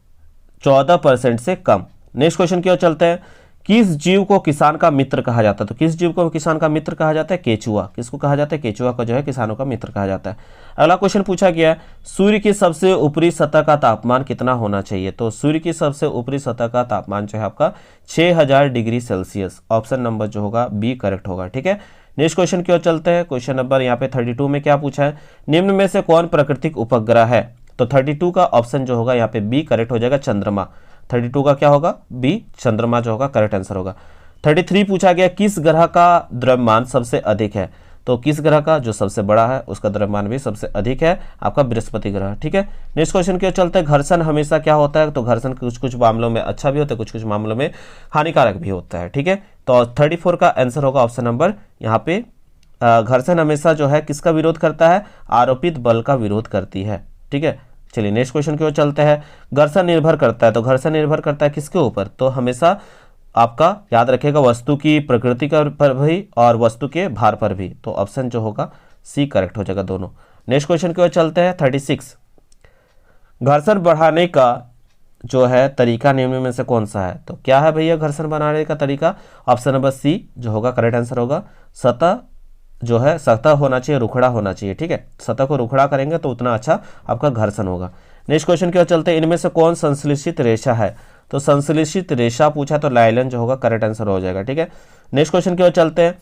14% से कम। नेक्स्ट क्वेश्चन की ओर चलते हैं, किस जीव को किसान का मित्र कहा जाता है, तो किस जीव को किसान का मित्र कहा जाता है, केचुआ। किसको कहा जाता है, केचुआ को जो है किसानों का मित्र कहा जाता है। अगला क्वेश्चन पूछा गया है, सूर्य की सबसे ऊपरी सतह का तापमान कितना होना चाहिए, तो सूर्य की सबसे ऊपरी सतह का तापमान जो है आपका 6000 डिग्री सेल्सियस। ऑप्शन नंबर जो होगा बी करेक्ट होगा, ठीक है। नेक्स्ट क्वेश्चन की ओर चलते हैं, क्वेश्चन नंबर यहाँ पे 32 में क्या पूछा है, निम्न में से कौन प्राकृतिक उपग्रह है, तो 32 का ऑप्शन जो होगा यहाँ पे बी करेक्ट हो जाएगा, चंद्रमा। 32 का क्या होगा, बी, चंद्रमा जो होगा करेक्ट आंसर होगा। 33 पूछा गया, किस ग्रह का द्रव्यमान सबसे अधिक है, तो किस ग्रह का जो सबसे बड़ा है उसका द्रव्यमान भी सबसे अधिक है, आपका बृहस्पति ग्रह, ठीक है। नेक्स्ट क्वेश्चन की ओर चलते हैं, घर्षण हमेशा क्या होता है, तो घर्षण कुछ कुछ मामलों में अच्छा भी होता है, कुछ कुछ मामलों में हानिकारक भी होता है, ठीक है। तो 34 का आंसर होगा ऑप्शन नंबर यहाँ पे घर्षण हमेशा जो है किसका विरोध करता है, आरोपित बल का विरोध करती है। ठीक है, चलिए नेक्स्ट क्वेश्चन की ओर चलते हैं। घर्षण निर्भर करता है, तो घर्षण निर्भर करता है किसके ऊपर, तो हमेशा आपका याद रखेगा वस्तु की प्रकृति पर भी और वस्तु के भार पर भी। तो ऑप्शन जो होगा सी करेक्ट हो जाएगा दोनों। नेक्स्ट क्वेश्चन की ओर चलते हैं 36। घर्षण बढ़ाने का जो है तरीका निम्न में से कौन सा है, तो क्या है भैया घर्षण बढ़ाने का तरीका, ऑप्शन नंबर सी जो होगा करेक्ट आंसर होगा। सतह जो है सतह होना चाहिए, रुखड़ा होना चाहिए। ठीक है, सतह को रुखड़ा करेंगे तो उतना अच्छा आपका घर्षण होगा। नेक्स्ट क्वेश्चन की ओर चलते हैं। इनमें से कौन संश्लेषित रेशा है, तो संश्लेषित रेशा पूछा तो लाइलन जो होगा करेक्ट आंसर हो जाएगा। ठीक है, नेक्स्ट क्वेश्चन की ओर चलते हैं।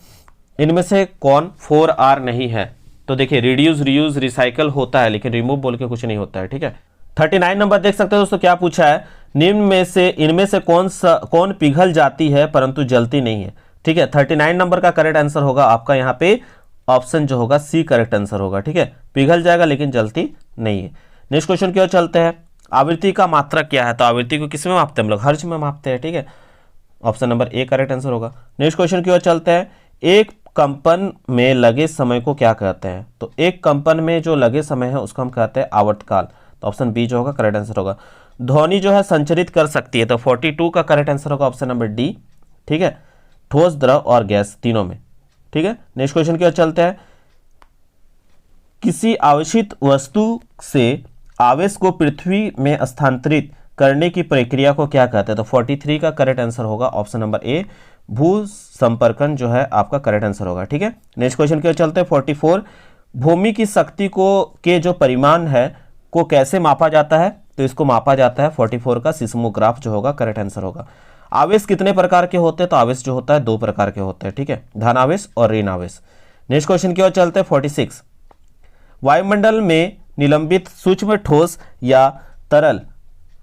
इनमें से कौन 4R नहीं है, तो देखिए रिड्यूस, रीयूज, रिसाइकल होता है लेकिन रिमूव बोल के कुछ नहीं होता है। ठीक है, 39 नंबर देख सकते हैं दोस्तों, क्या पूछा है, निम्न में से इनमें से कौन पिघल जाती है परंतु जलती नहीं है। ठीक है, 39 नंबर का करेक्ट आंसर होगा आपका यहाँ पे ऑप्शन जो होगा सी करेक्ट आंसर होगा। ठीक है, पिघल जाएगा लेकिन जलती नहीं है। नेक्स्ट क्वेश्चन की ओर चलते हैं। आवृत्ति का मात्रक क्या है, तो आवृत्ति को किस में मापते हैं हम लोग, हर्ट्ज में मापते हैं। ठीक है, option number A correct answer होगा। नेक्स्ट क्वेश्चन की ओर चलते हैं। एक कंपन में लगे समय को क्या कहते हैं, तो एक कंपन में जो लगे समय है उसको हम कहते हैं आवर्तकाल। तो ऑप्शन बी जो होगा करेक्ट आंसर होगा। ध्वनि जो है संचरित कर सकती है, तो 42 का करेक्ट आंसर होगा ऑप्शन नंबर डी। ठीक है, ठोस, द्रव और गैस तीनों में। ठीक है, नेक्स्ट क्वेश्चन की ओर चलते हैं। किसी आवेशित वस्तु से आवेश को पृथ्वी में स्थानांतरित करने की प्रक्रिया को क्या कहते हैं, तो 43 का करेक्ट आंसर होगा ऑप्शन नंबर ए, भू संपर्कन जो है आपका करेक्ट आंसर होगा। ठीक है, नेक्स्ट क्वेश्चन की ओर चलते हैं। 44 भूमि की शक्ति को के जो परिमाण है को कैसे मापा जाता है, तो इसको मापा जाता है 44 का सिस्मोग्राफ जो होगा करेक्ट आंसर होगा। आवेश कितने प्रकार के होते हैं, तो आवेश जो होता है 2 प्रकार के होते हैं। ठीक है, धन आवेश और ऋण आवेश। नेक्स्ट क्वेश्चन की ओर चलते हैं 46। वायुमंडल में निलंबित सूक्ष्म ठोस या तरल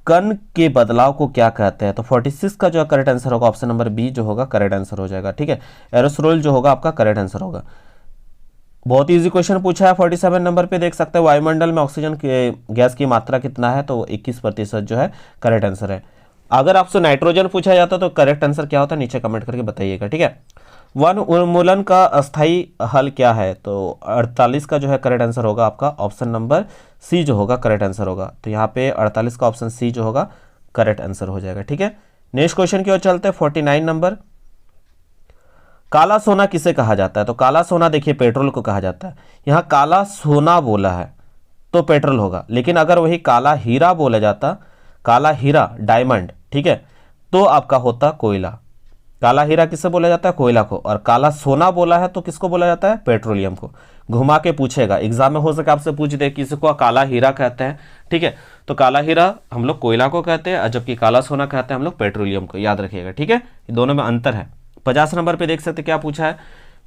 कण के बदलाव को क्या कहते हैं, तो 46 का जो करेक्ट आंसर होगा ऑप्शन नंबर बी जो होगा करेक्ट आंसर हो जाएगा। ठीक है, एरोसोल जो होगा आपका करेक्ट आंसर होगा। बहुत इजी क्वेश्चन पूछा है 47 नंबर पे, देख सकते हैं वायुमंडल में ऑक्सीजन के गैस की मात्रा कितना है, तो 21% जो है करेक्ट आंसर है। अगर आपसे नाइट्रोजन पूछा जाता तो करेक्ट आंसर क्या होता है नीचे कमेंट करके बताइएगा। ठीक है, वन उन्मूलन का अस्थायी हल क्या है, तो 48 का जो है करेक्ट आंसर होगा आपका ऑप्शन नंबर सी जो होगा करेक्ट आंसर होगा। तो यहाँ पे 48 का ऑप्शन सी जो होगा करेक्ट आंसर हो जाएगा। ठीक है, नेक्स्ट क्वेश्चन की ओर चलते हैं 49 नंबर। काला सोना किसे कहा जाता है, तो काला सोना देखिए पेट्रोल को कहा जाता है। यहाँ काला सोना बोला है तो पेट्रोल होगा, लेकिन अगर वही काला हीरा बोला जाता, काला हीरा डायमंड, ठीक है, तो आपका होता कोयला। काला हीरा किससे बोला जाता है, कोयला को, और काला सोना बोला है तो किसको बोला जाता है, पेट्रोलियम को। घुमा के पूछेगा एग्जाम में, हो सके आपसे पूछ दे किसको काला हीरा कहते हैं। ठीक है, तो काला हीरा हम लोग कोयला को कहते हैं, जबकि काला सोना कहते हैं हम लोग पेट्रोलियम को, याद रखिएगा। ठीक है, दोनों में अंतर है। 50 नंबर पे देख सकते क्या पूछा है,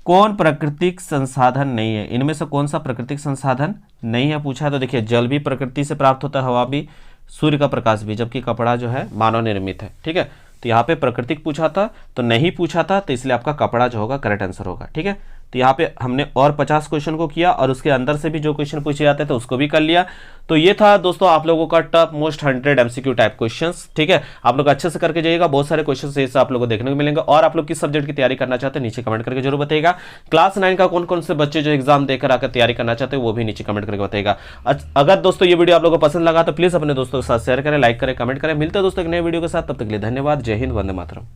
कौन प्राकृतिक संसाधन नहीं है, इनमें से कौन सा प्राकृतिक संसाधन नहीं है पूछा है। तो देखिए जल भी प्रकृति से प्राप्त होता है, हवा भी, सूर्य का प्रकाश भी, जबकि कपड़ा जो है मानव निर्मित है। ठीक है, तो यहाँ पे प्राकृतिक पूछा था तो नहीं पूछा था, तो इसलिए आपका कपड़ा जो होगा करेक्ट आंसर होगा। ठीक है, तो यहाँ पे हमने और 50 क्वेश्चन को किया और उसके अंदर से भी जो क्वेश्चन पूछे जाते थे उसको भी कर लिया। तो ये था दोस्तों आप लोगों का top most 100 MCQ type questions. ठीक है, आप लोग अच्छे से करके जाइएगा, बहुत सारे क्वेश्चन से आप लोगों को देखने को मिलेंगे। और आप लोग किस सब्जेक्ट की तैयारी करना चाहते हैं नीचे कमेंट करके जरूर बताइएगा। क्लास 9 का कौन कौन से बच्चे जो एग्जाम देकर आकर तैयारी करना चाहते हैं वो भी नीचे कमेंट करके बताइएगा। अगर दोस्तों ये वीडियो आप लोगों को पसंद लगा तो प्लीज अपने दोस्तों के साथ शेयर करें, लाइक करें, कमेंट करें। मिलते हैं दोस्तों एक नए वीडियो के साथ, तब तक के लिए धन्यवाद। जय हिंद, वंदे मातरम।